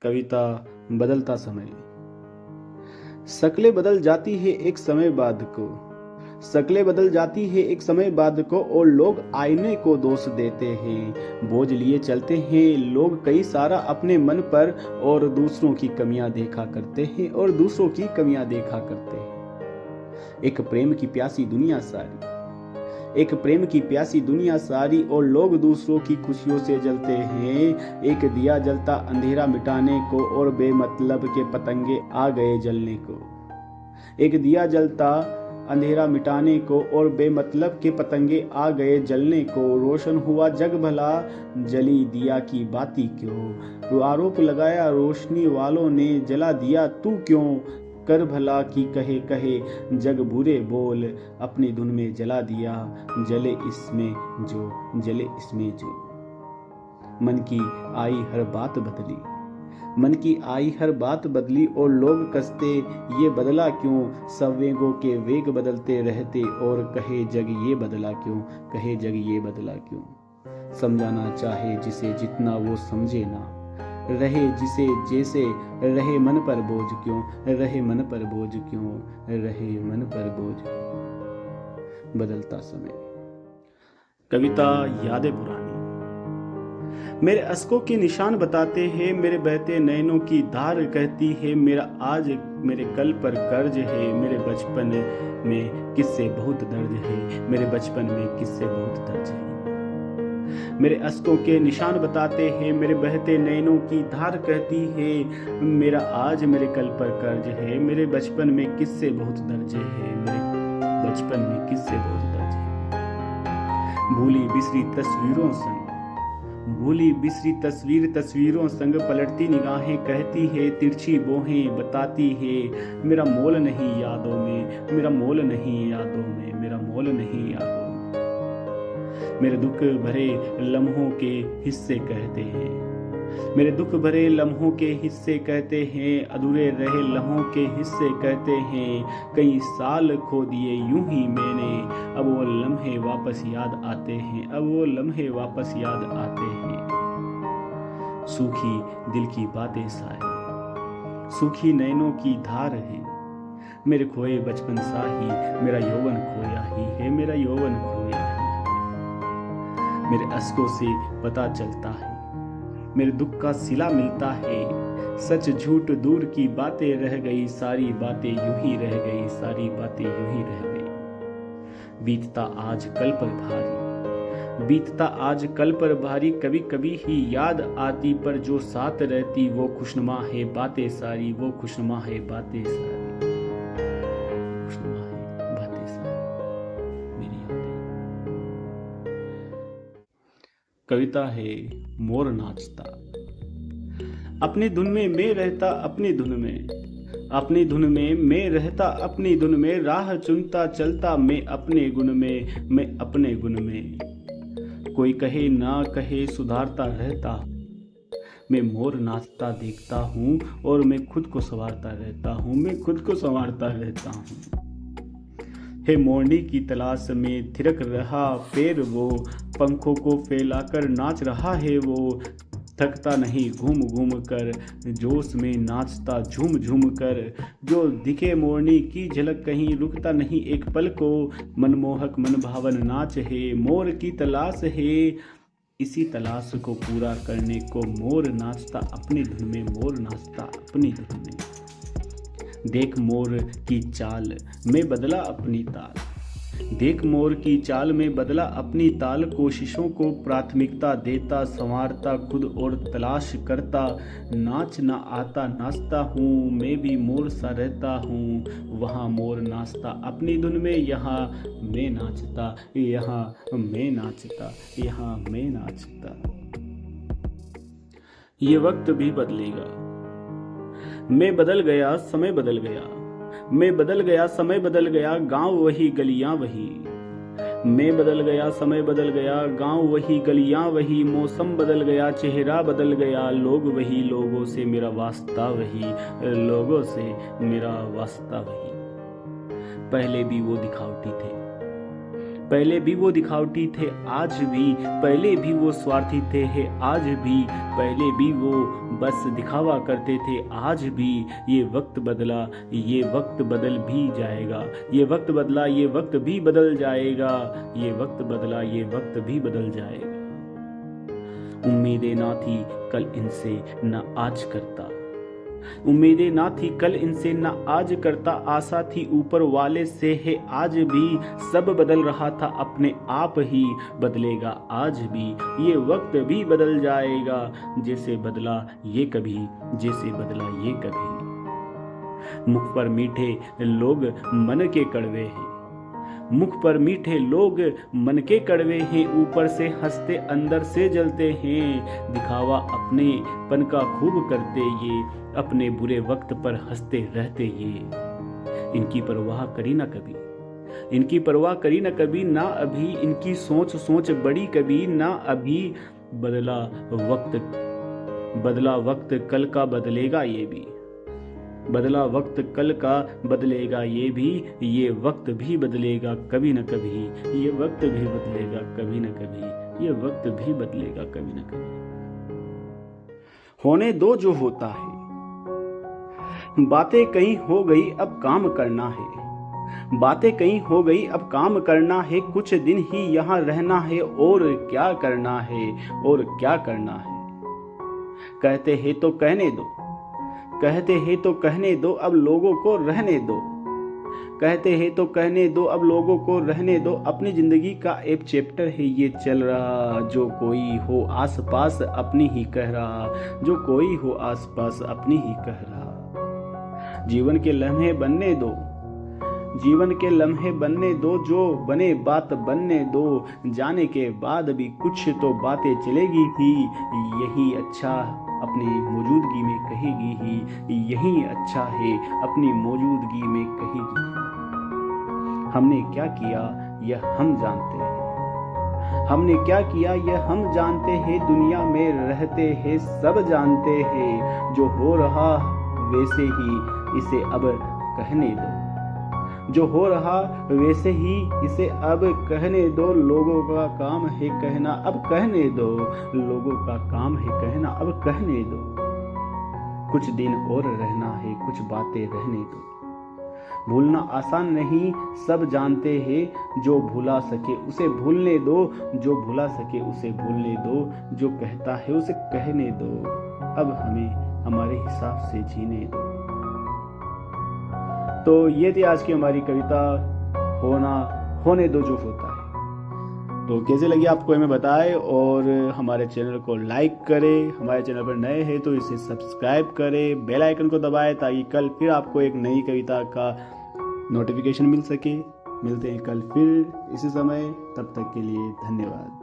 कविता बदलता समय। शक्लें बदल जाती है एक समय बाद को, शक्लें बदल जाती है एक समय बाद को, और लोग आईने को दोष देते हैं। बोझ लिए चलते हैं लोग कई सारा अपने मन पर, और दूसरों की कमियां देखा करते हैं, और दूसरों की कमियां देखा करते हैं। एक प्रेम की प्यासी दुनिया सारी, एक प्रेम की प्यासी दुनिया सारी, और लोग दूसरों की खुशियों से जलते हैं। एक दिया जलता अंधेरा मिटाने को, और बेमतलब के पतंगे आ गए जलने को। एक दिया जलता अंधेरा मिटाने को, और बेमतलब के पतंगे आ गए जलने को। रोशन हुआ जग भला, जली दिया की बाती क्यों। आरोप लगाया रोशनी वालों ने, जला दिया तू क्यों। कर भला की कहे कहे जग बुरे बोल, अपनी धुन में जला दिया जले इसमें जो, जले इसमें जो। मन की आई हर बात बदली, मन की आई हर बात बदली, और लोग कसते ये बदला क्यों। संवेगों के वेग बदलते रहते, और कहे जग ये बदला क्यों, कहे जग ये बदला क्यों। समझाना चाहे जिसे जितना वो समझे ना, रहे जिसे जैसे रहे मन पर बोझ क्यों, रहे मन पर बोझ क्यों, रहे मन पर बोझ क्यों। बदलता समय। कविता यादें पुरानी। मेरे अश्कों के निशान बताते हैं, मेरे बहते नैनों की धार कहती है। मेरा आज मेरे कल पर कर्ज है, मेरे बचपन में किससे बहुत दर्द है, मेरे बचपन में किससे बहुत दर्द है। मेरे अश्कों के निशान बताते हैं, मेरे बहते नैनों की धार कहती है। मेरा आज मेरे कल पर कर्ज है, मेरे बचपन में किससे बहुत दर्ज है, मेरे बचपन में किससे बहुत दर्ज है। भूली बिसरी तस्वीरों संग, भूली बिसरी तस्वीरों संग, पलटती निगाहें कहती है, तिरछी बोहें बताती है। मेरा मोल नहीं यादों में, मेरा मोल नहीं यादों में, मेरा मोल नहीं यादों में। मेरे दुख भरे लम्हों के हिस्से कहते हैं, मेरे दुख भरे लम्हों के हिस्से कहते हैं। अधूरे रहे लम्हों के हिस्से कहते हैं। कई साल खो दिए यूं ही मैंने, अब वो लम्हे वापस याद आते हैं, अब वो लम्हे वापस याद आते हैं। सूखी दिल की बातें सारी, सूखी नैनों की धार है। मेरे खोए बचपन सा ही मेरा यौवन खोया ही है, मेरा यौवन खोया ही है। मेरे अश्कों से पता चलता है, मेरे दुख का सिला मिलता है। सच झूठ दूर की बातें रह गई, सारी बातें यूं ही रह गई, सारी बातें यूं ही रह गई। बीतता आज कल पर भारी, बीतता आज कल पर भारी, कभी कभी ही याद आती, पर जो साथ रहती वो खुशनुमा है बातें सारी, वो खुशनुमा है बातें सारी, खुशनुमा है बातें सारी मेरी यादें। कविता है मोर नाचता। अपनी धुन में मैं रहता, अपनी धुन में, अपनी धुन में मैं रहता, अपनी धुन में। राह चुनता चलता मैं अपने गुण में, मैं अपने गुण में। कोई कहे ना कहे सुधारता रहता, मैं मोर नाचता देखता हूँ, और मैं खुद को संवारता रहता हूँ, मैं खुद को संवारता रहता हूँ। हे मोरनी की तलाश में थिरक रहा पैर वो, पंखों को फैलाकर नाच रहा है वो। थकता नहीं घूम घूम कर, जोश में नाचता झूम झूम कर। जो दिखे मोरनी की झलक कहीं, रुकता नहीं एक पल को। मनमोहक मन भावन नाच है, मोर की तलाश है। इसी तलाश को पूरा करने को मोर नाचता अपनी धुन में, मोर नाचता अपनी धुन में। देख मोर की चाल में बदला अपनी ताल, देख मोर की चाल में बदला अपनी ताल। कोशिशों को प्राथमिकता देता, संवारता खुद और तलाश करता। नाच ना आता नाचता हूँ, मैं भी मोर सा रहता हूँ। वहाँ मोर नाचता अपनी धुन में, यहाँ मैं नाचता, यहाँ मैं नाचता, यहाँ मैं नाचता। ये वक्त भी बदलेगा, मैं बदल गया समय बदल गया, मैं बदल गया समय बदल गया। गांव वही गलियां वही, मैं बदल गया समय बदल गया। गांव वही गलियां वही, मौसम बदल गया चेहरा बदल गया। लोग वही लोगों से मेरा वास्ता वही, लोगों से मेरा वास्ता वही। पहले भी वो दिखावटी थे, पहले भी वो दिखावटी थे आज भी, पहले भी वो स्वार्थी थे है आज भी, पहले भी वो बस दिखावा करते थे आज भी। ये वक्त बदला, ये वक्त बदल भी जाएगा, ये वक्त बदला, ये वक्त भी बदल जाएगा, ये वक्त बदला, ये वक्त भी बदल जाएगा। उम्मीदें ना थी कल इनसे न आज करता, उम्मीदें ना थी कल इनसे न आज करता, आशा थी ऊपर वाले से है आज भी। सब बदल रहा था अपने आप ही, बदलेगा आज भी, ये वक्त भी बदल जाएगा। जैसे बदला ये कभी, जैसे बदला ये कभी। मुख पर मीठे लोग मन के कड़वे हैं, मुख पर मीठे लोग मन के कड़वे हैं, ऊपर से हंसते अंदर से जलते हैं। दिखावा अपने पन का खूब करते ये, अपने बुरे वक्त पर हंसते रहते ये। इनकी परवाह करी ना कभी, इनकी परवाह करी ना कभी, ना अभी इनकी सोच सोच बड़ी कभी, ना अभी। बदला वक्त कल का बदलेगा ये भी, बदला वक्त कल का बदलेगा ये भी। ये वक्त भी बदलेगा कभी न कभी, ये वक्त भी बदलेगा कभी न कभी, ये वक्त भी बदलेगा कभी न कभी। होने दो जो होता है, बातें कहीं हो गई अब काम करना है, बातें कहीं हो गई अब काम करना है। कुछ दिन ही यहाँ रहना है और क्या करना है, और क्या करना है। कहते हैं तो कहने दो, कहते हैं तो कहने दो, अब लोगों को रहने दो। कहते हैं तो कहने दो, अब लोगों को रहने दो। अपनी जिंदगी का एक चैप्टर है ये चल रहा, जो कोई हो आसपास अपनी ही कह रहा, जो कोई हो आसपास अपनी ही कह रहा। जीवन के लम्हे बनने दो, जीवन के लम्हे बनने दो, जो बने बात बनने दो। जाने के बाद भी कुछ तो बातें चलेगी ही, यही अच्छा अपनी मौजूदगी में कहेगी ही, यही अच्छा है अपनी मौजूदगी में कहेगी। हमने क्या किया यह हम जानते हैं, हमने क्या किया यह हम जानते हैं। दुनिया में रहते हैं सब जानते हैं, जो हो रहा वैसे ही इसे अब कहने दो, जो हो रहा वैसे ही इसे अब कहने दो। लोगों का काम है कहना अब कहने दो, लोगों का काम है कहना अब कहने दो। कुछ दिन और रहना है, कुछ बातें रहने दो। भूलना आसान नहीं सब जानते हैं, जो भुला सके उसे भूलने दो, जो भुला सके उसे भूलने दो। जो कहता है उसे कहने दो, अब हमें हमारे हिसाब से जीने दो। तो ये थी आज की हमारी कविता, होने दो जो होता है। तो कैसे लगी आपको हमें बताएं, और हमारे चैनल को लाइक करें। हमारे चैनल पर नए हैं तो इसे सब्सक्राइब करें, बेल आइकन को दबाएं, ताकि कल फिर आपको एक नई कविता का नोटिफिकेशन मिल सके। मिलते हैं कल फिर इसी समय, तब तक के लिए धन्यवाद।